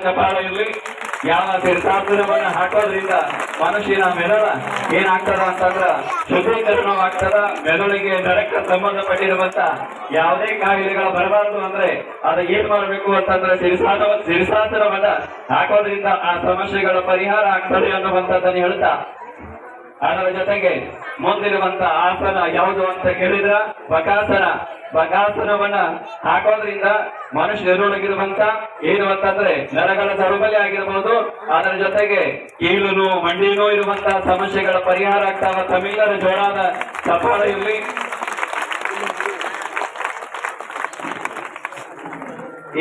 ಚಪಾಳ ಇರ್ಲಿ. ಯಾವ ತೀರ್ಥಾಟನವನ್ನ ಹಾಕೋದ್ರಿಂದ ಮನುಷ್ಯನ ಮೆದುಳ ಏನಾಗ್ತದ ಅಂತಂದ್ರ ಶುದ್ಧೀಕರಣವಾಗ್ತದ. ಮೆದುಳಿಗೆ ನರಕ್ಕೆ ಸಂಬಂಧಪಟ್ಟಿರುವಂತ ಯಾವುದೇ ಕಾಯಿಲೆಗಳು ಬರಬಾರದು ಅಂದ್ರೆ ಅದ ಏನ್ ಮಾಡಬೇಕು ಅಂತಂದ್ರೆ ಸಿರಿಸಾಸನವನ್ನ ಹಾಕೋದ್ರಿಂದ ಆ ಸಮಸ್ಯೆಗಳ ಪರಿಹಾರ ಆಗ್ತದೆ ಅನ್ನುವಂಥದ್ದನ್ನು ಹೇಳ್ತಾ, ಅದರ ಜೊತೆಗೆ ಮುಂದಿರುವಂತ ಆಸನ ಯಾವುದು ಅಂತ ಕೇಳಿದ್ರ ಬಕಾಸನ. ಬಕಾಸನವನ್ನ ಹಾಕೋದ್ರಿಂದ ಮನುಷ್ಯರೊಳಗಿರುವಂತ ಏನು ಅಂತಂದ್ರೆ ನರಗಳ ದೌರ್ಬಲ್ಯ ಆಗಿರಬಹುದು, ಅದರ ಜೊತೆಗೆ ಕೀಲು ಮಂಡಿನೂ ಇರುವಂತ ಸಮಸ್ಯೆಗಳ ಪರಿಹಾರ ಆಗ್ತಾವ. ತಮಿಳರ ಜೋರಾದ ಚಪ್ಪಾಳ ಇರಲಿ.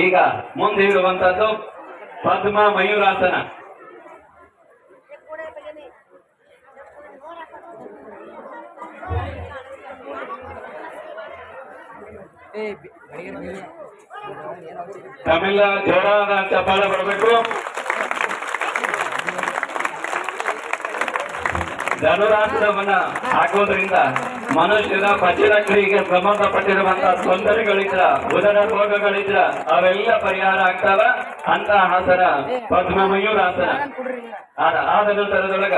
ಈಗ ಮುಂದೆ ಇರುವಂತದ್ದು ಪದ್ಮ ಮಯೂರಾಸನ. ತಮಿಳ ಜೋರಾದ ಚಪ್ಪಾಳ ಬರಬೇಕು. ಧನುರಾಸನವನ್ನ ಹಾಕೋದ್ರಿಂದ ಮನುಷ್ಯನ ಪಚನ ಕ್ರಿಯೆಗೆ ಸಂಬಂಧಪಟ್ಟಿರುವಂತಹ ತೊಂದರೆಗಳಿದ್ರ, ಉದರ ರೋಗಗಳಿದ್ರ ಅವೆಲ್ಲ ಪರಿಹಾರ ಆಗ್ತಾವ. ಅಂತ ಆಸನ ಪದ್ಮ ಮಯೂರಾಸನ. ಆದ ನಂತರದೊಳಗ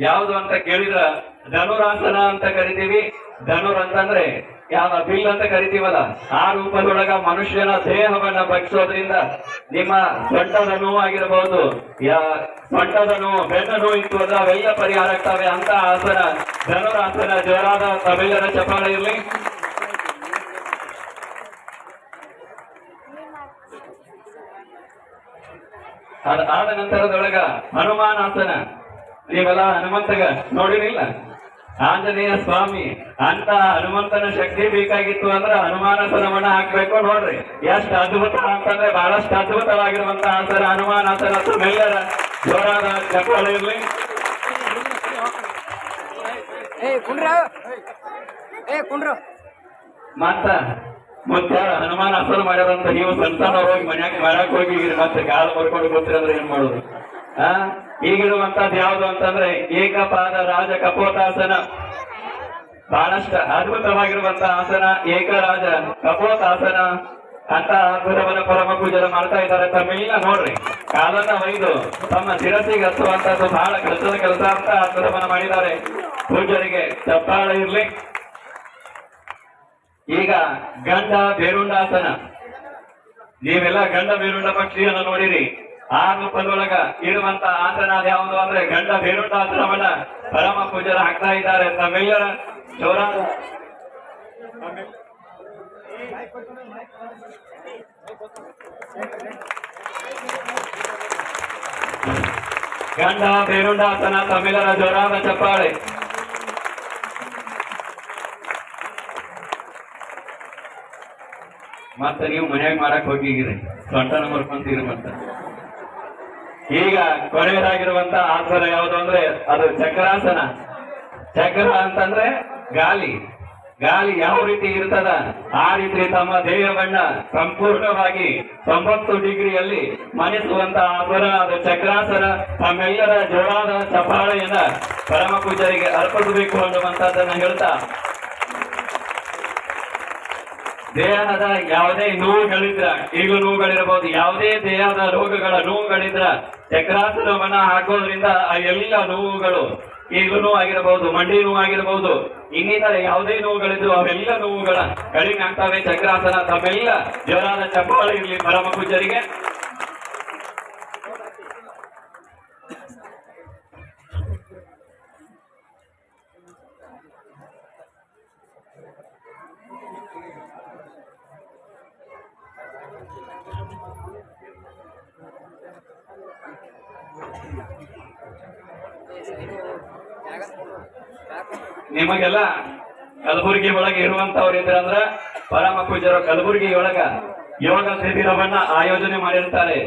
ಯಾವುದು ಅಂತ ಕೇಳಿದ್ರ ಧನುರಾಸನ ಅಂತ ಕರಿತೀವಿ. ಧನುರ್ ಅಂತಂದ್ರೆ ಯಾವ ಬಿಲ್ ಅಂತ ಕರಿತೀವಲ್ಲ, ಆ ರೂಪದೊಳಗ ಮನುಷ್ಯನ ದೇಹವನ್ನ ಬಗ್ಸೋದ್ರಿಂದ ನಿಮ್ಮ ಸೊಂಟದ ನೋವು ಆಗಿರಬಹುದು, ಸೊಂಟದ ನೋವು, ಬೆನ್ನ ನೋವು ಇತ್ತು ಅಂದ್ರೆ ಅವೆಲ್ಲ ಪರಿಹಾರ ಆಗ್ತವೆ. ಅಂತ ಆಸನ ಧನುರಾಸನ. ಜೋರಾದ ತಮಿಳರ ಚಪ್ಪಾಳ ಇರಲಿ. ಆದ ನಂತರದೊಳಗ ಹನುಮಾನಾಸನ. ನೀವೆಲ್ಲ ಹನುಮಂತಗ ನೋಡಿರಿಲ್ಲ, ಆಂಜನೇಯ ಸ್ವಾಮಿ ಅಂತ ಹನುಮಂತನ ಶಕ್ತಿ ಬೇಕಾಗಿತ್ತು ಅಂದ್ರೆ ಹನುಮಾನಾಸನವನ್ನ ಹಾಕ್ಬೇಕು. ನೋಡ್ರಿ ಎಷ್ಟು ಅದ್ಭುತ ಅಂತಂದ್ರೆ ಬಹಳಷ್ಟು ಅದ್ಭುತವಾಗಿರುವಂತ ಆಸನ ಹನುಮಾನಾಸನ. ತಮ್ಮೆಲ್ಲರ ಜೋರಾದ ಚಪ್ಪಾಳ ಇರ್ಲಿ. ಮತ್ತ ಹನುಮಾನಾಸನ ಮಾಡ್ಯಾರಂತ ನೀವು ಸಂತಾನ ಹೋಗಿ ಮನ್ಯಾಗ ಮರಕ್ ಹೋಗಿ ಮತ್ತೆ ಕಾಲ ಬರ್ಕೊಂಡು ಗೊತ್ತಿರಂದ್ರೆ ಏನ್ ಮಾಡೋದು? ಈಗಿರುವಂತದ್ದು ಯಾವುದು ಅಂತಂದ್ರೆ ಏಕಪಾದ ರಾಜ ಕಪೋತಾಸನ. ಬಹಳಷ್ಟು ಅದ್ಭುತವಾಗಿರುವಂತ ಆಸನ ಏಕರಾಜ ಕಪೋತಾಸನ. ಅಂತ ಅದ್ಭುತವನ್ನ ಪರಮ ಪೂಜೆ ಮಾಡ್ತಾ ಇದ್ದಾರೆ. ತಮ್ಮೆಲ್ಲ ನೋಡ್ರಿ ಕಾಲನ್ನ ಒಯ್ದು ತಮ್ಮ ಶಿರಸಿಗೆ ಹಚ್ಚುವಂತದ್ದು ಬಹಳ ಕಷ್ಟದ ಕೆಲಸ ಅಂತ ಅದ್ಭುತವನ್ನ ಮಾಡಿದ್ದಾರೆ. ಪೂಜರಿಗೆ ಚಪ್ಪಾಳ ಇರ್ಲಿ. ಈಗ ಗಂಡ ಬೇರುಂಡಾಸನ. ನೀವೆಲ್ಲ ಗಂಡ ಬೇರುಂಡ ಪಕ್ಷಿಯನ್ನು ನೋಡಿರಿ. ಆ ರೂಪದೊಳಗ ಇರುವಂತ ಆಸನ ಯಾವುದು ಅಂದ್ರೆ ಗಂಡ ಬೇರುಂಡಾಸನವನ್ನ ಪರಮ ಪೂಜರ ಹಾಕ್ತಾ ಇದ್ದಾರೆ. ತಮ್ಮೆಲ್ಲರ ಜೋರಾದ ಗಂಡ ಬೇರುಂಡಾಸನ. ತಮ್ಮೆಲ್ಲರ ಜೋರಾದ ಚಪ್ಪಾಳೆ. ಮತ್ತೆ ನೀವು ಮನ್ಯಾಗ ಮಾಡಕ್ ಹೋಗಿರಿ, ಸೊಂಟನ ಮರ್ಕೊಂತೀರಿ. ಮತ್ತ ಈಗ ಕೊನೆಯದಾಗಿರುವಂತ ಆಸನ ಯಾವುದು ಅಂದ್ರೆ ಅದು ಚಕ್ರಾಸನ. ಚಕ್ರ ಅಂತಂದ್ರೆ ಗಾಳಿ. ಗಾಳಿ ಯಾವ ರೀತಿ ಇರ್ತದ ಆ ರೀತಿ ತಮ್ಮ ದೇಹವನ್ನ ಸಂಪೂರ್ಣವಾಗಿ 90 ಡಿಗ್ರಿಯಲ್ಲಿ ಮನಿಸುವಂತ ಆಸನ ಅದು ಚಕ್ರಾಸನ. ತಮ್ಮೆಲ್ಲರ ಜೋರಾದ ಚಪ್ಪಾಳೆಯನ್ನ ಪರಮ ಪೂಜರಿಗೆ ಅರ್ಪಿಸಬೇಕು ಅನ್ನುವಂತದ್ದನ್ನ ಹೇಳ್ತಾ, ದೇಹದ ಯಾವುದೇ ನೋವುಗಳಿದ್ರ, ಈಗಲೂ ನೋವುಗಳಿರಬಹುದು, ಯಾವುದೇ ದೇಹದ ರೋಗಗಳ ನೋವುಗಳಿದ್ರ ಚಕ್ರಾಸನವನ್ನ ಹಾಕೋದ್ರಿಂದ ಆ ಎಲ್ಲ ನೋವುಗಳು, ಈಗಲೂ ನೋವಾಗಿರಬಹುದು, ಮಂಡಿ ನೋವಾಗಿರಬಹುದು, ಇನ್ನಿತರ ಯಾವುದೇ ನೋವುಗಳಿದ್ರು ಅವೆಲ್ಲ ನೋವುಗಳ ಕಡಿಮೆ ಆಗ್ತವೆ ಚಕ್ರಾಸನ. ತಮ್ಮೆಲ್ಲ ಜೋರಾದ ಚಪ್ಪಾಳೆ ಇರಲಿ ಪರಮ ಪೂಜರಿಗೆ. ನಿಮಗೆಲ್ಲ ಕಲಬುರಗಿ ಒಳಗೆ ಇರುವಂತವ್ರು ಇದ್ರಂದ್ರ ಪರಮ ಪೂಜರು ಕಲಬುರಗಿ ಒಳಗ ಯೋಗ ಶಿಬಿರವನ್ನ ಆಯೋಜನೆ ಮಾಡಿರ್ತಾರೆ.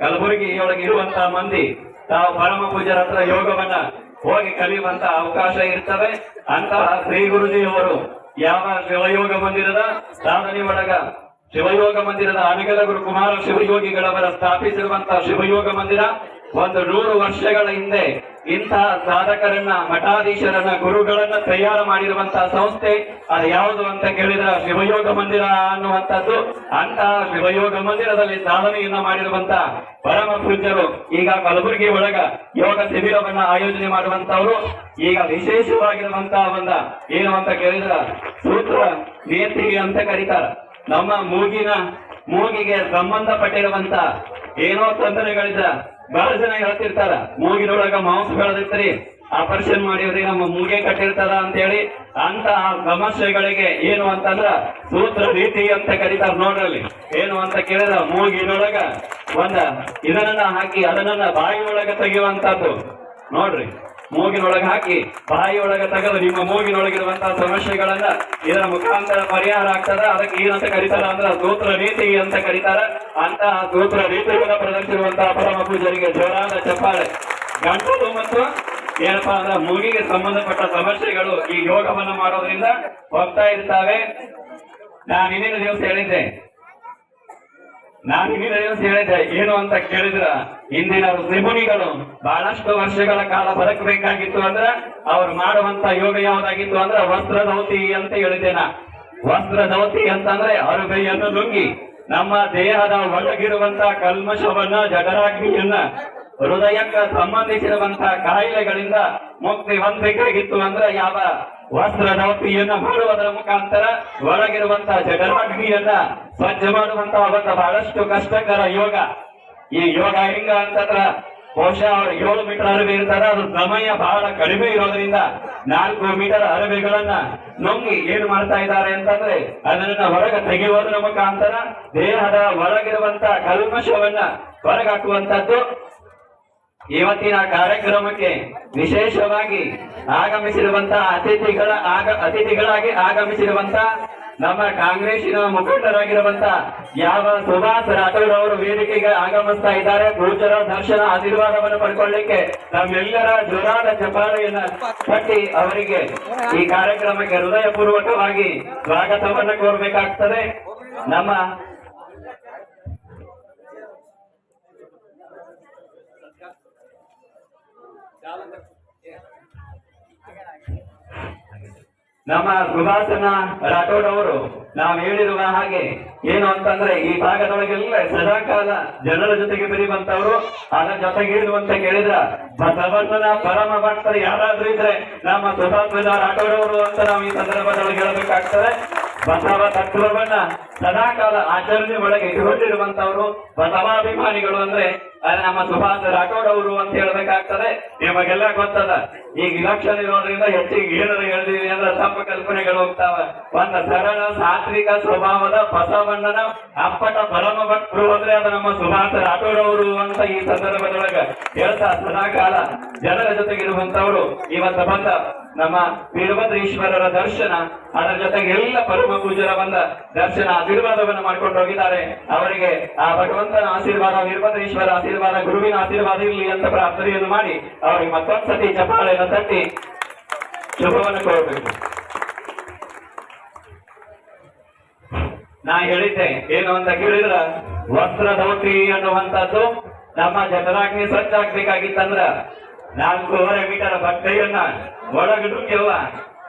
ಕಲಬುರಗಿ ಒಳಗೆ ಇರುವಂತ ಮಂದಿ ತಾವು ಪರಮ ಪೂಜರ ಹತ್ರ ಯೋಗವನ್ನ ಹೋಗಿ ಕಲಿಯುವಂತ ಅವಕಾಶ ಇರ್ತವೆ. ಅಂತಹ ಶ್ರೀ ಗುರುಜಿಯವರು ಯಾವ ಶಿವಯೋಗ ಮಂದಿರದ ಸಾಧನೆ ಒಳಗ ಶಿವಯೋಗ ಮಂದಿರದ ಅನಗಲ ಗುರು ಕುಮಾರ ಶಿವಯೋಗಿಗಳವರ ಸ್ಥಾಪಿಸಿರುವಂತಹ ಶಿವಯೋಗ ಮಂದಿರ ಒಂದು 100 ವರ್ಷಗಳ ಹಿಂದೆ ಇಂತಹ ಸಾಧಕರನ್ನ, ಮಠಾಧೀಶರನ್ನ, ಗುರುಗಳನ್ನ ತಯಾರು ಮಾಡಿರುವಂತಹ ಸಂಸ್ಥೆ ಅದು ಯಾವುದು ಅಂತ ಕೇಳಿದ್ರೆ ಶಿವಯೋಗ ಮಂದಿರ ಅನ್ನುವಂಥದ್ದು. ಅಂತಹ ಶಿವಯೋಗ ಮಂದಿರದಲ್ಲಿ ಸಾಧನೆಯನ್ನ ಮಾಡಿರುವಂತ ಪರಮ ಪೂಜ್ಯರು ಈಗ ಕಲಬುರಗಿ ಒಳಗ ಯೋಗ ಶಿಬಿರವನ್ನ ಆಯೋಜನೆ ಮಾಡುವಂತವ್ರು. ಈಗ ವಿಶೇಷವಾಗಿರುವಂತಹ ಏನು ಅಂತ ಕೇಳಿದ್ರ ಸೂತ್ರ ನೇತಿಗೆ ಅಂತ ಕರೀತಾರ. ನಮ್ಮ ಮೂಗಿಗೆ ಸಂಬಂಧಪಟ್ಟಿರುವಂತ ಏನೋ ತೊಂದರೆಗಳಿದ್ರ ಬಹಳ ಜನ ಹೇಳ್ತಿರ್ತಾರ, ಮೂಗಿನೊಳಗ ಮಾಂಸ ಬೆಳೆದಿರ್ತೀರಿ, ಆಪರೇಷನ್ ಮಾಡಿದ್ರಿ, ನಮ್ಮ ಮೂಗೆ ಕಟ್ಟಿರ್ತಾರ ಅಂತ ಹೇಳಿ. ಅಂತ ಸಮಸ್ಯೆಗಳಿಗೆ ಏನು ಅಂತಂದ್ರ ಸೂತ್ರ ರೀತಿ ಅಂತ ಕರೀತಾರ. ನೋಡ್ರಲ್ಲಿ ಏನು ಅಂತ ಕೇಳಿದ್ರ ಮೂಗಿನೊಳಗ ಇದನ್ನ ಹಾಕಿ ಅದನ್ನ ಬಾಯಿ ಒಳಗ ತೆಗೆಯುವಂತದ್ದು ನೋಡ್ರಿ. ಮೂಗಿನೊಳಗೆ ಹಾಕಿ ಬಾಯಿ ಒಳಗೆ ತೆಗೆದು ನಿಮ್ಮ ಮೂಗಿನೊಳಗಿರುವಂತಹ ಸಮಸ್ಯೆಗಳನ್ನ ಇದರ ಮುಖಾಂತರ ಪರಿಹಾರ ಆಗ್ತದ. ಅದಕ್ಕೆ ಏನಂತ ಕರೀತಾರ ಅಂದ್ರ ಸೂತ್ರ ನೀತಿ ಅಂತ ಕರೀತಾರ. ಅಂತಹ ಸೂತ್ರ ನೀತಿಗಳನ್ನ ಪ್ರದರ್ಶಿಸುವಂತಹ ಪರಮ ಪೂಜರಿಗೆ ಜೋರಾದ ಚಪ್ಪಾಳೆ. ಗಂಟಲು ಮತ್ತು ಏನಪ್ಪಾ ಅಂದ್ರ ಮೂಗಿಗೆ ಸಂಬಂಧಪಟ್ಟ ಸಮಸ್ಯೆಗಳು ಈ ಯೋಗವನ್ನು ಮಾಡೋದ್ರಿಂದ ಹೋಗ್ತಾ ಇರ್ತಾವೆ. ನಾನು ಇನ್ನೇನು ದಿವಸ ಹೇಳಿದ್ದೆ ಏನು ಅಂತ ಕೇಳಿದ್ರ ಇಂದಿನ ಋಷಿಮುನಿಗಳು ಬಹಳಷ್ಟು ವರ್ಷಗಳ ಕಾಲ ಬದುಕಬೇಕಾಗಿತ್ತು ಅಂದ್ರ ಅವ್ರು ಮಾಡುವಂತ ಯೋಗ ಯಾವ್ದಾಗಿತ್ತು ಅಂದ್ರ ವಸ್ತ್ರಧೌತಿ ಅಂತ ಹೇಳಿದ್ದೇನ. ವಸ್ತ್ರಧೌತಿ ಅಂತಂದ್ರೆ ಅರುಬೆಯನ್ನು ನುಂಗಿ ನಮ್ಮ ದೇಹದ ಒಳಗಿರುವಂತ ಕಲ್ಮಶವನ್ನ, ಜಠರಾಗ್ನಿಯನ್ನ, ಹೃದಯಕ್ಕೆ ಸಂಬಂಧಿಸಿರುವಂತಹ ಕಾಯಿಲೆಗಳಿಂದ ಮುಕ್ತಿ ಹೊಂದಬೇಕಾಗಿತ್ತು ಅಂದ್ರೆ ಯಾವ ವಸ್ತ್ರಧೌತಿಯನ್ನ ಮಾಡುವುದರ ಮುಖಾಂತರ ಒಳಗಿರುವಂತಹ ಜಠರಾಗ್ನಿಯನ್ನ ಸ್ವಚ್ಛ ಮಾಡುವಂತಹ ಬಹಳಷ್ಟು ಕಷ್ಟಕರ ಯೋಗ. ಈ ಯೋಗ ಹೆಂಗ ಅಂತಂದ್ರ ಬಹುಶಃ ಅವ್ರು 7 ಮೀಟರ್ ಅರಬೆ ಇರ್ತಾರ. ಅದು ಸಮಯ ಬಹಳ ಕಡಿಮೆ ಇರೋದ್ರಿಂದ 4 ಮೀಟರ್ ಅರಬೆಗಳನ್ನ ನುಂಗಿ ಏನ್ ಮಾಡ್ತಾ ಇದ್ದಾರೆ ಅಂತಂದ್ರೆ ಅದನ್ನ ಹೊರಗೆ ತೆಗೆಯುವುದರ ಮುಖಾಂತರ ದೇಹದ ಒಳಗಿರುವಂತ ಕಲ್ಮಶವನ್ನ ಹೊರಗಾಕುವಂತದ್ದು. ಇವತ್ತಿನ ಕಾರ್ಯಕ್ರಮಕ್ಕೆ ವಿಶೇಷವಾಗಿ ಆಗಮಿಸಿರುವಂತಹ ಅತಿಥಿಗಳಾಗಿ ಆಗಮಿಸಿರುವಂತ ನಮ್ಮ ಕಾಂಗ್ರೆಸ್ಸಿನ ಮುಖಂಡರಾಗಿರುವಂತ ಯಾವ ಸುಭಾಷ್ ರಾಠೋಡ್ ಅವರು ವೇದಿಕೆಗೆ ಆಗಮಿಸ್ತಾ ಇದ್ದಾರೆ. ಪೂಜ್ಯರ ದರ್ಶನ ಆಶೀರ್ವಾದವನ್ನು ಪಡ್ಕೊಳ್ಳಿಕ್ಕೆ ನಮ್ಮೆಲ್ಲರ ಜೋರಾದ ಚಪ್ಪಾಳೆಯನ್ನ ಕಟ್ಟಿ ಅವರಿಗೆ ಈ ಕಾರ್ಯಕ್ರಮಕ್ಕೆ ಹೃದಯಪೂರ್ವಕವಾಗಿ ಸ್ವಾಗತವನ್ನು ಕೋರಬೇಕಾಗ್ತದೆ. ನಮ್ಮ ಸುಭಾಷನ ರಾಠೋಡ್ ಅವರು ನಾವು ಹೇಳಿರುವ ಹಾಗೆ ಏನು ಅಂತಂದ್ರೆ ಈ ಭಾಗದೊಳಗೆಲ್ಲ ಸದಾಕಾಲ ಜನರ ಜೊತೆಗೆ ಬೆರೆಯುವಂತವ್ರು. ಅದರ ಜೊತೆಗೆ ಏನು ಅಂತ ಕೇಳಿದ್ರ ಬಸವಣ್ಣನ ಪರಮ ಭಕ್ತರು ಯಾರಾದ್ರೂ ಇದ್ರೆ ನಮ್ಮ ಸುಭಾಷ ರಾಠೋಡ್ ಅವರು ಅಂತ ನಾವು ಈ ಸಂದರ್ಭದೊಳಗೆ ಹೇಳಬೇಕಾಗ್ತದೆ. ಬಸವ ತತ್ವವನ್ನ ಸದಾಕಾಲ ಆಚರಣೆ ಒಳಗೆ ಇಟ್ಟುಕೊಂಡಿರುವಂತವ್ರು ಬಸವಾಭಿಮಾನಿಗಳು ಅಂದ್ರೆ ನಮ್ಮ ಸುಭಾಷ್ ರಾಠೋಡ್ ಅವರು ಅಂತ ಹೇಳ್ಬೇಕಾಗ್ತದೆ. ನಿಮಗೆಲ್ಲ ಗೊತ್ತದ ಈಗ ಇಲೆಕ್ಷನ್ ಇರೋದ್ರಿಂದ ಹೆಚ್ಚಿಗೆ ಏನಾದ್ರು ಹೇಳಿದೀವಿ ಅಂದ್ರೆ ತಪ್ಪ ಕಲ್ಪನೆಗಳು ಹೋಗ್ತಾವ. ಒಂದು ಸರಳ ಸಾತ್ವಿಕ ಸ್ವಭಾವದ ಬಸವಣ್ಣನ ಅಪ್ಪಟ ಪರಮ ಭಕ್ತರು ಅಂದ್ರೆ ಅದು ನಮ್ಮ ಸುಭಾಷ್ ರಾಠೋಡ್ ಅವರು ಅಂತ ಈ ಸಂದರ್ಭದೊಳಗ ಹೇಳ್ತಾ ಸದಾಕಾಲ ಜನರ ಜೊತೆಗಿರುವಂತವ್ರು ಇವತ್ತು ಬಂದ ನಮ್ಮ ವೀರಭದ್ರೇಶ್ವರರ ದರ್ಶನ, ಅದರ ಜೊತೆಗೆ ಎಲ್ಲ ಪರಮ ಪೂಜ್ಯರ ಬಂದ ದರ್ಶನ ಆಶೀರ್ವಾದವನ್ನು ಮಾಡ್ಕೊಂಡು ಹೋಗಿದ್ದಾರೆ. ಅವರಿಗೆ ಆ ಭಗವಂತನ ಆಶೀರ್ವಾದ, ವೀರಭದ್ರೇಶ್ವರ ಆಶೀರ್ವಾದ, ಗುರುವಿನ ಆಶೀರ್ವಾದ ಇರಲಿ ಅಂತ ಪ್ರಾರ್ಥನೆಯನ್ನು ಮಾಡಿ ಅವರಿಗೆ ಮತ್ತೊಂದ್ಸತಿ ಚಪ್ಪಾಳೆಯನ್ನು ತಟ್ಟಿ ಶುಭವನ್ನು ಕೋರಬೇಕು. ನಾ ಹೇಳಿದ್ದೆ ಏನು ಅಂತ ಕೇಳಿದ್ರ ವಸ್ತ್ರಧೌತಿ ಅನ್ನುವಂಥದ್ದು ನಮ್ಮ ಜಠರಾಗ್ನಿ ಸ್ವಚ್ಛ ಆಗ್ಬೇಕಾಗಿತ್ತಂದ್ರ 4.5 ಮೀಟರ್ ಬಟ್ಟೆಯನ್ನ ಒಳಗಿಡುತ್ತೇವ.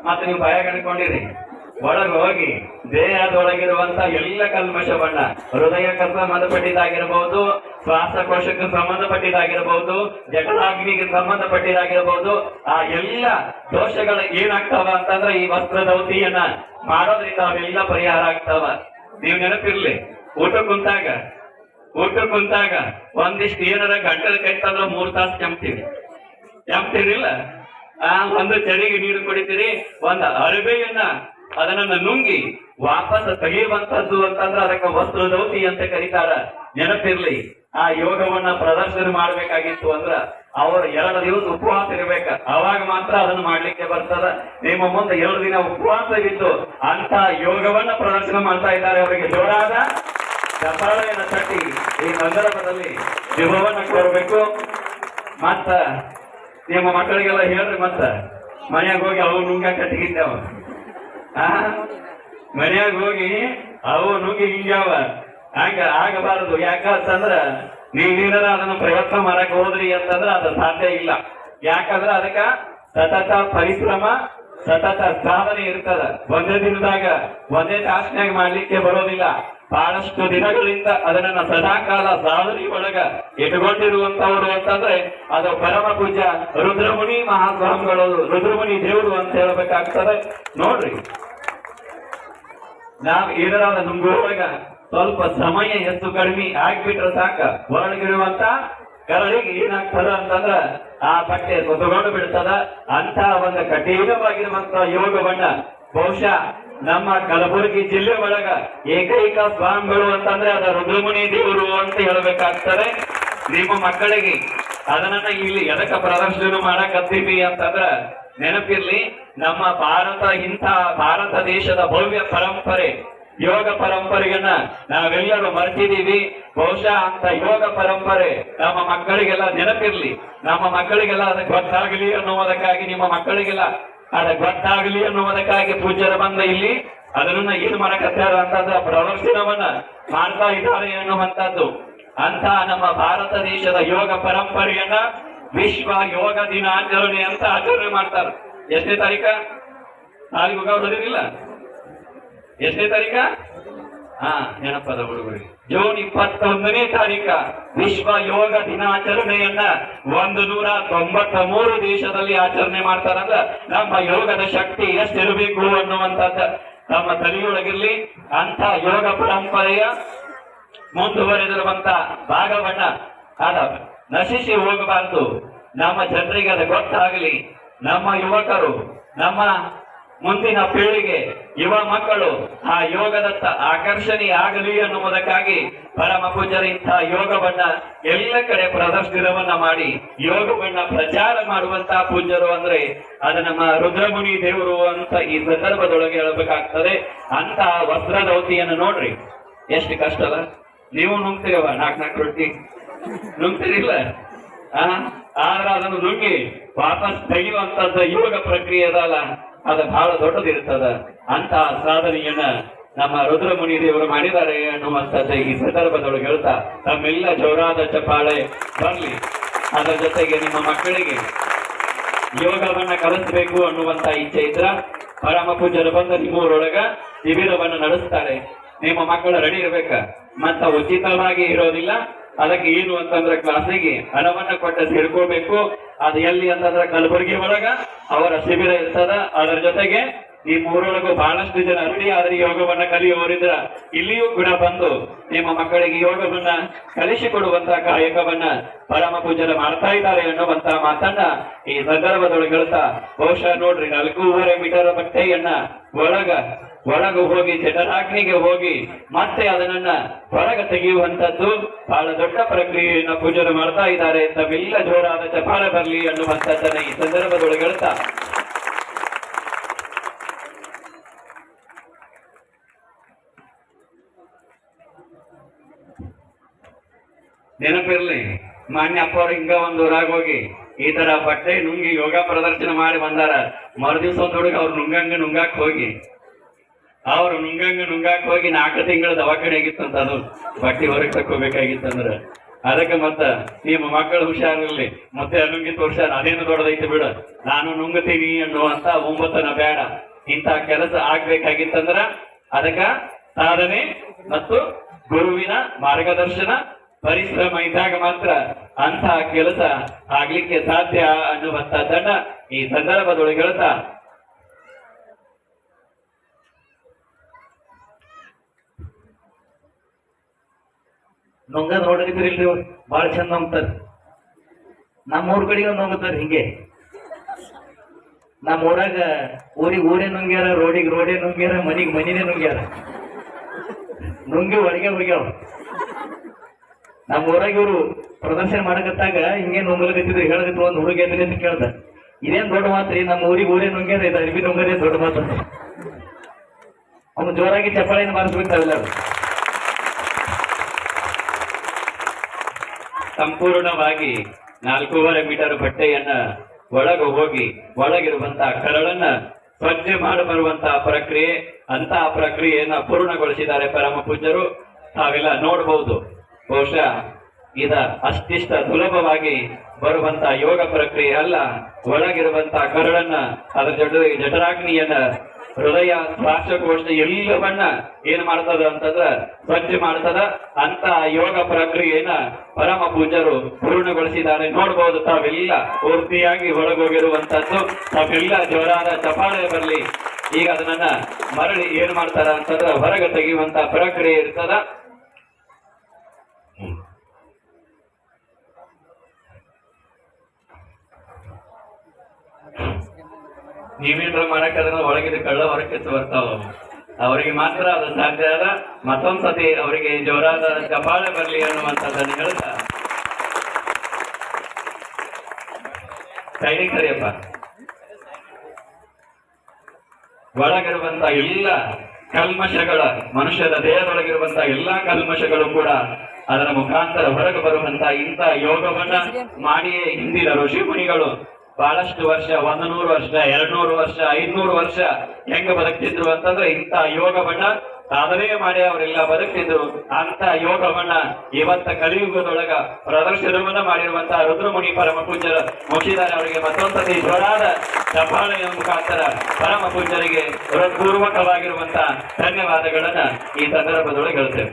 ಮತ್ತೆ ನೀವು ಭಯ ಕಂಡುಕೊಂಡಿರಿ ಒಳಗೆ ಹೋಗಿ ದೇಹದೊಳಗಿರುವಂತ ಎಲ್ಲ ಕಲ್ಮಶವನ್ನ, ಹೃದಯಕ್ಕೆ ಸಂಬಂಧಪಟ್ಟಿದ್ದಾಗಿರಬಹುದು, ಶ್ವಾಸಕೋಶಕ್ಕೆ ಸಂಬಂಧಪಟ್ಟಿದ್ದಾಗಿರಬಹುದು, ಜಠರಾಗ್ನಿಗೆ ಸಂಬಂಧಪಟ್ಟಿದ್ದಾಗಿರಬಹುದು, ಆ ಎಲ್ಲ ದೋಷಗಳ ಏನಾಗ್ತಾವ ಅಂತಂದ್ರೆ ಈ ವಸ್ತ್ರಧೌತಿಯನ್ನ ಮಾಡೋದ್ರಿಂದ ಅವೆಲ್ಲ ಪರಿಹಾರ ಆಗ್ತಾವ. ನೀವು ನೆನಪಿರ್ಲಿ, ಊಟ ಕುಂತಾಗ ಒಂದಿಷ್ಟು ಏನಾರ ಗಂಟಲು ಕೈತಂದ್ರ 3 ತಾಸು ಕೆಮ್ತೀರಿಲ್ಲ, ಒಂದು ಚಳಿಗೆ ನೀರು ಕುಡಿತೀರಿ, ಒಂದು ಅರಬೆಯನ್ನ ಅದನ್ನ ನುಂಗಿ ವಾಪಸ್ ತೆಗೆಯುವಂತದ್ದು ಅಂತಂದ್ರೆ ಅದಕ್ಕೆ ವಸ್ತ್ರಧೌತಿ ಅಂತ ಕರೀತಾರ. ನೆನಪಿರ್ಲಿ, ಆ ಯೋಗವನ್ನ ಪ್ರದರ್ಶನ ಮಾಡ್ಬೇಕಾಗಿತ್ತು ಅಂದ್ರ ಅವರು 2 ದಿವಸ ಉಪವಾಸ ಇರ್ಬೇಕ, ಅವಾಗ ಮಾತ್ರ ಅದನ್ನ ಮಾಡ್ಲಿಕ್ಕೆ ಬರ್ತದ. ನಿಮ್ಮ ಮುಂದೆ 2 ದಿನ ಉಪವಾಸ ಇದ್ದು ಅಂತ ಯೋಗವನ್ನ ಪ್ರದರ್ಶನ ಮಾಡ್ತಾ ಇದ್ದಾರೆ. ಅವರಿಗೆ ಜೋರಾದ ಚಪ್ಪಾಳೆಯನ್ನು ತಟ್ಟಿ ಈ ಸಂದರ್ಭದಲ್ಲಿ ಶುಭವನ್ನ ಕೋರಬೇಕು. ಮತ್ತ ನಿಮ್ಮ ಮಕ್ಕಳಿಗೆಲ್ಲ ಹೇಳ್ರಿ, ಮತ್ತ ಮನ್ಯಾಗ ಹೋಗಿ ಅವು ನುಂಗ ಕಟ್ಟಿಗಿದ್ದಾವ, ಮನ್ಯಾಗ ಹೋಗಿ ಅವು ನುಂಗಿ ಹಿಂಗ್ಯಾವ ಹಂಗ ಆಗಬಾರದು. ಯಾಕಂತಂದ್ರ ನೀವೇನಾರ ಅದನ್ನ ಪ್ರಯತ್ನ ಮಾಡಕ್ ಹೋದ್ರಿ ಅಂತಂದ್ರ ಅದು ಸಾಧ್ಯ ಇಲ್ಲ. ಯಾಕಂದ್ರ ಅದಕ್ಕ ಸತತ ಪರಿಶ್ರಮ, ಸತತ ಸಾಧನೆ ಇರ್ತದ. ಒಂದೇ ದಿನದಾಗ ಒಂದೇ ತಾಸಿನಾಗ ಮಾಡ್ಲಿಕ್ಕೆ ಬರೋದಿಲ್ಲ. ಬಹಳಷ್ಟು ದಿನಗಳಿಂದ ಅದನ್ನ ಸದಾಕಾಲ ಸಾಧನೆ ಒಳಗ ಇಟ್ಕೊಂಡಿರುವಂತವ್ರು ಅಂತಂದ್ರೆ ಅದು ಪರಮ ಪೂಜ್ಯ ರುದ್ರಮುನಿ ಮಹಾಸ್ವಾಮಿಗಳು, ರುದ್ರಮುನಿ ದೇವರು ಅಂತ ಹೇಳ್ಬೇಕಾಗ್ತದೆ. ನೋಡ್ರಿ, ನಾವ್ ಏನಾರ ನುಂಗುವಾಗ ಸ್ವಲ್ಪ ಸಮಯ ಹೆಚ್ಚು ಕಡಿಮೆ ಆಗ್ಬಿಟ್ರೆ ಸಾಕ, ಒಳಗಿರುವಂತ ಕರಳಿಗೆ ಏನಾಗ್ತದ ಅಂತಂದ್ರ ಆ ಬಟ್ಟೆ ಸುತ್ತಗೊಂಡು ಬಿಡ್ತದ. ಅಂತ ಒಂದು ಕಠಿಣವಾಗಿರುವಂತ ಯೋಗವನ್ನ ಬಹುಶಃ ನಮ್ಮ ಕಲಬುರಗಿ ಜಿಲ್ಲೆ ಒಳಗ ಏಕೈಕ ಸ್ವಾಮಿಗಳು ಅಂತಂದ್ರೆ ಅದ ರುದ್ರಮುನಿ ದೇವರು ಅಂತ ಹೇಳ್ಬೇಕಾಗ್ತದೆ. ನಿಮ್ಮ ಮಕ್ಕಳಿಗೆ ಅದನ್ನ ಇಲ್ಲಿ ಎದಕ್ಕ ಪ್ರದರ್ಶನ ಮಾಡಕತ್ತೀವಿ ಅಂತಂದ್ರ ನೆನಪಿರ್ಲಿ, ನಮ್ಮ ಭಾರತ ದೇಶದ ಭವ್ಯ ಪರಂಪರೆ, ಯೋಗ ಪರಂಪರೆಯನ್ನ ನಾವೆಲ್ಲರೂ ಮರ್ತಿದೀವಿ. ಬಹುಶಃ ಅಂತ ಯೋಗ ಪರಂಪರೆ ನಮ್ಮ ಮಕ್ಕಳಿಗೆಲ್ಲ ನೆನಪಿರ್ಲಿ, ನಮ್ಮ ಮಕ್ಕಳಿಗೆಲ್ಲ ಅದಕ್ಕೆ ಗೊತ್ತಾಗಲಿ ಅನ್ನುವುದಕ್ಕಾಗಿ, ನಿಮ್ಮ ಮಕ್ಕಳಿಗೆಲ್ಲ ಅದಕ್ಕೆ ಗೊತ್ತಾಗಲಿ ಅನ್ನುವುದಕ್ಕಾಗಿ ಪೂಜ್ಯರು ಬಂದ ಇಲ್ಲಿ ಅದನ್ನ ಏನ್ ಮಾಡಕತ್ತಾರ ಅಂತಂದ್ರೆ ಪ್ರದರ್ಶನವನ್ನ ಮಾಡ್ತಾ ಇದ್ದಾರೆ ಅನ್ನುವಂಥದ್ದು. ಅಂತ ನಮ್ಮ ಭಾರತ ದೇಶದ ಯೋಗ ಪರಂಪರೆಯನ್ನ ವಿಶ್ವ ಯೋಗ ದಿನಾಚರಣೆ ಅಂತ ಆಚರಣೆ ಮಾಡ್ತಾರೆ. ಎಷ್ಟನೇ ತಾರೀಕ? ನಾಳೆಗೆ ಹೋಗೋದಿಲ್ಲ. ಎಷ್ಟನೇ ತಾರೀಕ? ನೆನಪದ ಹುಡುಗರಿಗೆ ಜೂನ್ 21ನೇ ತಾರೀಕ ವಿಶ್ವ ಯೋಗ ದಿನಾಚರಣೆಯನ್ನ 193 ದೇಶದಲ್ಲಿ ಆಚರಣೆ ಮಾಡ್ತಾರಂದ್ರ ನಮ್ಮ ಯೋಗದ ಶಕ್ತಿ ಎಷ್ಟಿರಬೇಕು ಅನ್ನುವಂಥದ್ದ ನಮ್ಮ ತಲೆಯೊಳಗಿರ್ಲಿ. ಅಂತ ಯೋಗ ಪರಂಪರೆಯ ಮುಂದುವರೆದಿರುವಂತ ಭಾಗವನ್ನ ಅದ ನಶಿಸಿ ಹೋಗಬಾರದು. ನಮ್ಮ ಜನರಿಗೆ ಅದು ಗೊತ್ತಾಗಲಿ. ನಮ್ಮ ಯುವಕರು, ನಮ್ಮ ಮುಂದಿನ ಪೀಳಿಗೆ, ಯುವ ಮಕ್ಕಳು ಆ ಯೋಗದತ್ತ ಆಕರ್ಷಣೆಯಾಗಲಿ ಅನ್ನುವುದಕ್ಕಾಗಿ ಪರಮ ಪೂಜ್ಯರು ಇಂಥ ಯೋಗವನ್ನ ಎಲ್ಲ ಕಡೆ ಪ್ರದರ್ಶನವನ್ನ ಮಾಡಿ ಯೋಗವನ್ನ ಪ್ರಚಾರ ಮಾಡುವಂತಹ ಪೂಜ್ಯರು ಅಂದ್ರೆ ಅದು ನಮ್ಮ ರುದ್ರಮುನಿ ದೇವರು ಅಂತ ಈ ಸಂದರ್ಭದೊಳಗೆ ಹೇಳಬೇಕಾಗ್ತದೆ. ಅಂತ ವಸ್ತ್ರಧೌತಿಯನ್ನು ನೋಡ್ರಿ, ಎಷ್ಟು ಕಷ್ಟದ. ನೀವು ನುಂಗ್ತೀರವ 4 ರೊಟ್ಟಿ ನುಂಗ್ತಿರಿಲ್ಲ, ಆದ್ರೆ ಅದನ್ನು ನುಂಗಿ ವಾಪಸ್ ತೆಗೆಯುವಂತದ್ದು ಯೋಗ ಪ್ರಕ್ರಿಯೆ ಅದಲ್ಲ, ಅದು ಬಹಳ ದೊಡ್ಡದಿರ್ತದ. ಅಂತ ಸಾಧನೆಯನ್ನ ನಮ್ಮ ರುದ್ರಮುನಿ ದೇವರು ಮಾಡಿದ್ದಾರೆ ಅನ್ನುವಂಥದ್ದು ಈ ಸಂದರ್ಭದೊಳಗೆ ಹೇಳ್ತಾ ತಮ್ಮೆಲ್ಲ ಜೋರಾದ ಚಪ್ಪಾಳೆ ಬರ್ಲಿ. ಅದರ ಜೊತೆಗೆ ನಿಮ್ಮ ಮಕ್ಕಳಿಗೆ ಯೋಗವನ್ನ ಕಲಿಸಬೇಕು ಅನ್ನುವಂತ ಇಚ್ಛೆ ಇದ್ರ ಪರಮ ಪೂಜ್ಯರು ಬಂದು ನಿಮ್ಮೂರೊಳಗ ಶಿಬಿರವನ್ನ ನಡೆಸ್ತಾರೆ. ನಿಮ್ಮ ಮಕ್ಕಳು ರೆಡಿ ಇರ್ಬೇಕ, ಮತ್ತ ಉಚಿತವಾಗಿ ಇರೋದಿಲ್ಲ. ಅದಕ್ಕೆ ಏನು ಅಂತಂದ್ರೆ ಕ್ಲಾಸಿಗೆ ಹಣವನ್ನ ಕೊಟ್ಟ ಸೇರ್ಕೋಬೇಕು. ಅದು ಎಲ್ಲಿ ಅಂತಂದ್ರೆ ಕಲಬುರಗಿ ಒಳಗ ಅವರ ಶಿಬಿರ ಇರ್ತದ. ಅದರ ಜೊತೆಗೆ ಈ ಮೂರೊಳಗೂ ಬಹಳಷ್ಟು ಜನ ರೆಡಿ ಆದ್ರೆ ಯೋಗವನ್ನ ಕಲಿಯುವವರಿದ್ರ ಇಲ್ಲಿಯೂ ಕೂಡ ಬಂದು ನಿಮ್ಮ ಮಕ್ಕಳಿಗೆ ಯೋಗವನ್ನ ಕಲಿಸಿಕೊಡುವಂತ ಕಾಯಕವನ್ನ ಪರಮ ಪೂಜ್ಯರು ಮಾಡ್ತಾ ಇದ್ದಾರೆ ಅನ್ನುವಂತ ಮಾತನ್ನ ಈ ಸಂದರ್ಭದೊಳಗೆ ಹೇಳ್ತಾ, ಬಹುಶಃ ನೋಡ್ರಿ 4.5 ಮೀಟರ್ ಬಟ್ಟೆಯನ್ನ ಒಳಗ ಹೋಗಿ ಜಠರಾಗ್ನಿಗೆ ಹೋಗಿ ಮತ್ತೆ ಅದನ್ನ ಹೊರಗ ತೆಗೆಯುವಂತದ್ದು ಬಹಳ ದೊಡ್ಡ ಪ್ರಕ್ರಿಯೆಯನ್ನ ಪೂಜಾರಿ ಮಾಡ್ತಾ ಇದ್ದಾರೆ. ತಮ್ಮೆಲ್ಲ ಜೋರಾದ ಚಪ್ಪಾಳೆ ಬರಲಿ ಅನ್ನುವಂಥದ್ದನ್ನ ಈ ಸಂದರ್ಭದೊಳಗೆ ಹೇಳ್ತಾ, ನೆನಪಿರ್ಲಿ, ಮಾನ್ಯ ಅಪ್ಪ ಅವ್ರು ಹಿಂಗ ಒಂದು ಊರಾಗ ಹೋಗಿ ಈ ತರ ಬಟ್ಟೆ ನುಂಗಿ ಯೋಗ ಪ್ರದರ್ಶನ ಮಾಡಿ ಬಂದಾರ. ಮರುದಿವ್ಸ ಒಂದ್ ಹುಡುಗ ಅವ್ರು ನುಂಗಾಕ್ ಹೋಗಿ 4 ತಿಂಗಳ ದವಾಖಾನೆ ಆಗಿತ್ತಂತ. ಅದು ಬಟ್ಟೆ ಹೊರಗೆ ತಕ್ಕೋಬೇಕಾಗಿತ್ತಂದ್ರ ಅದಕ್ಕೆ ಮತ್ತ ನಿಮ್ಮ ಮಕ್ಕಳು ಹುಷಾರಿರ್ಲಿ. ಮತ್ತೆ ನುಂಗಿ ತೋರ್ಸಾರ, ಅದೇನು ದೊಡ್ಡದೈತಿ ಬಿಡ, ನಾನು ನುಂಗತೀನಿ ಅನ್ನುವಂತ ಒಂಬತ್ತನ ಬೇಡ. ಇಂಥ ಕೆಲಸ ಆಗ್ಬೇಕಾಗಿತ್ತಂದ್ರ ಅದಕ್ಕ ಸಾಧನೆ ಮತ್ತು ಗುರುವಿನ ಮಾರ್ಗದರ್ಶನ ಪರಿಶ್ರಮ ಇದ್ದಾಗ ಮಾತ್ರ ಅಂತಹ ಕೆಲಸ ಆಗ್ಲಿಕ್ಕೆ ಸಾಧ್ಯ ಅನ್ನುವಂಥದ್ದನ್ನ ಈ ಸಂದರ್ಭದೊಳಗೆ ಹೇಳ್ತಾ, ನುಂಗದ್ ನೋಡಿದ್ರಿಲ್ರಿ, ಬಾಳ ಚಂದ ನುಂಗ್ತಾರ. ನಮ್ಮೂರ್ ಕಡೆಗೆ ನುಂಗ್ತಾರ ಹಿಂಗೆ. ನಮ್ಮ ಊರಾಗ ಊರೇ ನುಂಗ್ಯಾರ, ರೋಡೇ ನುಂಗ್ಯಾರ, ಮನಿನೇ ನುಂಗ್ಯಾರ. ನುಂಗಿ ಒಳಗೆ ಹೋಗ್ಯಾವ. ನಮ್ಮ ಊರಾಗ ಇವ್ರು ಪ್ರದರ್ಶನ ಮಾಡಕತ್ತಾಗ ಹಿಂಗೆ ನುಂಗಲಕತ್ತಿದ್ರು. ಹೇಳಕತ್ತು ಒಂದು ಹುಡುಗ ಎದ್ರಿ ಅಂತ ಕೇಳ್ದ, ಇದೇನ್ ದೊಡ್ಡ ಮಾತ್ರಿ, ನಮ್ಮ ಊರೇ ನುಂಗ್ಯಾರ, ಇದು ಅರ್ಬಿ ನುಂಗದೇ ದೊಡ್ಡ ಮಾತು. ಅವ್ನು ಜೋರಾಗಿ ಚಪ್ಪಾಳೆಯನ್ನು ಬಾರಿಸ್ಬೇಕಾಗಲ್ಲ. ಸಂಪೂರ್ಣವಾಗಿ 4.5 ಮೀಟರ್ ಬಟ್ಟೆಯನ್ನ ಹೋಗಿ ಒಳಗಿರುವಂತಹ ಕರಳನ್ನ ಸ್ವಚ್ಛ ಮಾಡಿ ಬರುವಂತಹ ಪ್ರಕ್ರಿಯೆ, ಅಂತಹ ಪ್ರಕ್ರಿಯೆಯನ್ನ ಪೂರ್ಣಗೊಳಿಸಿದ್ದಾರೆ ಪರಮ ಪೂಜ್ಯರು. ತಾವೆಲ್ಲ ನೋಡಬಹುದು. ಬಹುಶಃ ಇದ ಅಷ್ಟಿಷ್ಟ ಸುಲಭವಾಗಿ ಬರುವಂತ ಯೋಗ ಪ್ರಕ್ರಿಯೆ ಅಲ್ಲ. ಒಳಗಿರುವಂತ ಕರುಳನ್ನ, ಅದರ ಜೊತೆಗೆ ಜಠರಾಗ್ನಿಯನ್ನ, ಹೃದಯ, ಶ್ವಾಸಕೋಶ ಎಲ್ಲವನ್ನ ಏನ್ ಮಾಡ್ತದ ಅಂತಂದ್ರ ಸ್ವಚ್ಛ ಮಾಡ್ತದ. ಅಂತ ಯೋಗ ಪ್ರಕ್ರಿಯೆನ ಪರಮ ಪೂಜ್ಯರು ಪೂರ್ಣಗೊಳಿಸಿದ್ದಾರೆ. ನೋಡ್ಬೋದು ತಾವೆಲ್ಲ ಪೂರ್ತಿಯಾಗಿ ಒಳಗೋಗಿರುವಂತದ್ದು. ತಾವೆಲ್ಲ ಜೋರಾದ ಚಪಾಳೆ ಬರಲಿ. ಈಗ ಅದನ್ನ ಮರಳಿ ಏನ್ ಮಾಡ್ತಾರ ಅಂತಂದ್ರ ಹೊರಗೆ ತೆಗೆಯುವಂತ ಪ್ರಕ್ರಿಯೆ ಇರ್ತದ. ನೀವೇನ್ರ ಮಾಡಕ್ಕಾದ್ರೆ ಒಳಗಿದ ಕಳ್ಳ ಹೊರಕ್ಕೆ ಬರ್ತಾವ. ಅವರಿಗೆ ಮಾತ್ರ ಅದು ಸಾಧ್ಯ ಅದ. ಮತ್ತೊಂದ್ಸತಿ ಅವರಿಗೆ ಜೋರಾದ ಚಪಾಳೆ ಬರ್ಲಿ ಅನ್ನುವಂಥದ್ದನ್ನು ಹೇಳ್ತಾ ಸೈನಿಕರಿಯಪ್ಪ, ಒಳಗಿರುವಂತ ಎಲ್ಲ ಕಲ್ಮಶಗಳ, ಮನುಷ್ಯರ ದೇಹದೊಳಗಿರುವಂತ ಎಲ್ಲಾ ಕಲ್ಮಶಗಳು ಕೂಡ ಅದರ ಮುಖಾಂತರ ಹೊರಗೆ ಬರುವಂತ ಇಂಥ ಯೋಗವನ್ನ ಮಾಡಿಯೇ ಹಿಂದಿನ ಋಷಿ ಮುನಿಗಳು ಬಹಳಷ್ಟು ವರ್ಷ, 100 ವರ್ಷ, 200 ವರ್ಷ, 500 ವರ್ಷ ಹೆಂಗ ಬದುಕ್ತಿದ್ರು ಅಂತಂದ್ರೆ ಇಂಥ ಯೋಗವನ್ನ ಸಾಧನೆ ಮಾಡಿ ಅವರೆಲ್ಲ ಬದುಕ್ತಿದ್ರು. ಅಂತ ಯೋಗವನ್ನ ಇವತ್ತ ಕಲಿಯುಗದೊಳಗ ಪ್ರದರ್ಶನವನ್ನ ಮಾಡಿರುವಂತಹ ರುದ್ರಮುನಿ ಪರಮ ಪೂಜ್ಯರು ಮುಗಿಸಿದ್ದಾರೆ. ಅವರಿಗೆ ಮತ್ತೊಂದ್ಸತಿ ಜೋರಾದ ಚಪ್ಪಾಳೆಯ ಮುಖಾಂತರ ಪರಮ ಪೂಜ್ಯರಿಗೆ ಹೃತ್ಪೂರ್ವಕವಾಗಿರುವಂತಹ ಧನ್ಯವಾದಗಳನ್ನ ಈ ಸಂದರ್ಭದೊಳಗೆ ಹೇಳ್ತೇವೆ.